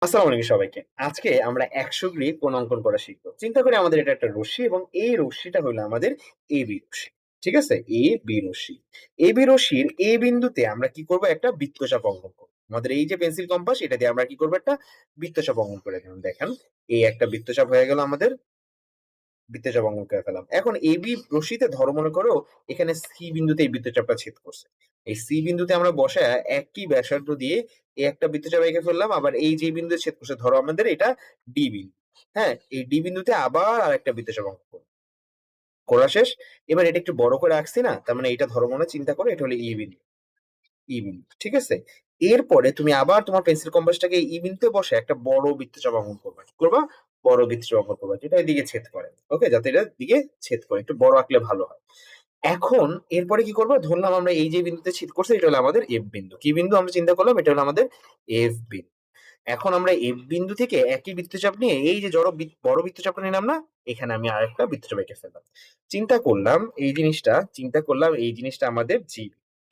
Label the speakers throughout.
Speaker 1: আসসালামু আলাইকুম সবাইকে। আজকে আমরা ১০০ ডিগ্রি কোণ অঙ্কন করা শিখব। চিন্তা করি আমাদের এটা একটা রশ্মি এবং এই রশ্মিটা হলো আমাদের AB রশ্মি। ঠিক আছে? AB রশ্মি। AB রশ্মির A বিন্দুতে আমরা কি করব? একটা বৃত্তচাপ অঙ্কন করব। আমাদের এই যে পেন্সিল কম্পাস এটা দিয়ে আমরা কি করব? একটা বৃত্তচাপ অঙ্কন করে দিলাম। দেখেন, এই একটা বৃত্তচাপ হয়ে গেল আমাদের। বৃত্তচাপ অঙ্কন করে ফেললাম। এখন AB রশ্মিতে ধরো মনে করো এখানে C বিন্দুতে এই বৃত্তচাপটা ছেদ করছে। এই C বিন্দুতে আমরা বসায়া একই ব্যাসার্ধ দিয়ে এই একটা বৃত্তচাপ এঁকে ফেললাম। আবার এই যে বিন্দুতে ছেদ করছে ধরো আমাদের এটা D বিন্দু। হ্যাঁ? এই D বিন্দুতে আবার আরেকটা বৃত্তচাপ অঙ্কন করব। করা শেষ। এবার এটা একটু বড় করে আঁকছি না? তার মানে এটা ধরো মনে চিন্তা করো এটা হলো E বিন্দু। ই বিন্দু। ঠিক আছে? এরপরে তুমি আবার তোমার পেন্সিল কম্পাসটাকে ই বিন্দুতে বসে একটা বড় বৃত্তচাপ অঙ্কন করবা। কি করবা? বড় বৃত্তচাপ অঙ্কন করবা। যেটা এদিকে ছেদ করে। ওকে? যাতে এটা দিকে ছেদ করে। একটু বড় আঁকলে ভালো হয়। এখন এরপরে কি করব? ধরলাম আমরা এই যে বিন্দুতে ছেদ করছে এটা হলো আমাদের F বিন্দু। কি বিন্দু আমরা চিন্তা করলাম? এটা হলো আমাদের F বিন্দু। এখন আমরা F বিন্দু থেকে একই বৃত্তচাপ নিয়ে এই যে বড় বৃত্তচাপটা নিলাম না? এখানে আমি আরেকটা বৃত্তচাপ এঁকে ফেললাম। চিন্তা করলাম এই জিনিসটা আমাদের G।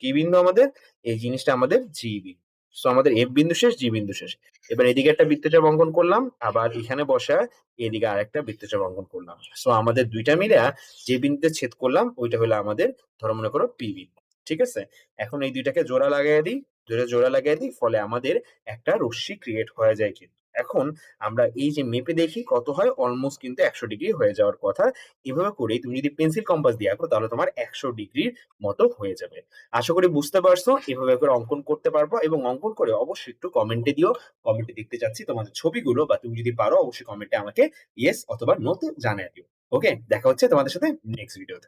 Speaker 1: কি বিন্দু আমাদের? এই জিনিসটা আমাদের G বিন্দু। সো আমাদের F বিন্দু শেষ, G বিন্দু শেষ। এবার এদিকে একটা বৃত্তচাপ অঙ্কন করলাম। আবার এখানে বসায় এদিকে আরেকটা বৃত্তচাপ অঙ্কন করলাম। সো আমাদের ২ টা মিলা যে বিন্দুতে ছেদ করলাম ওইটা হলো আমাদের ধরো মনে করো P বিন্দু। ঠিক আছে? এখন এই ২ টাকে জোড়া লাগাইয়া দিই। ২ টা জোড়া লাগাইয়া দিই। ফলে আমাদের একটা রশ্মি ক্রিয়েট হয়ে যায় কিন্তু। এখন আমরা এই যে মেপে দেখি কত হয়? অলমোস্ট কিন্তু ১০০ ডিগ্রি হয়ে যাওয়ার কথা। এভাবে করে তুমি যদি পেন্সিল কম্পাস দিয়ে আঁকো তাহলে তোমার ১০০ ডিগ্রির মতো হয়ে যাবে। আশা করি বুঝতে পারছো। এভাবে করে অঙ্কন করতে পারবা এবং অঙ্কন করে অবশ্যই একটু কমেন্টে দিও। কমেন্টে দেখতে চাচ্ছি তোমাদের ছবিগুলো বা তুমি যদি পারো অবশ্যই কমেন্টে আমাকে ইয়েস অথবা নো তে জানায় দিও। ওকে? দেখা হচ্ছে তোমাদের সাথে নেক্সট ভিডিওতে।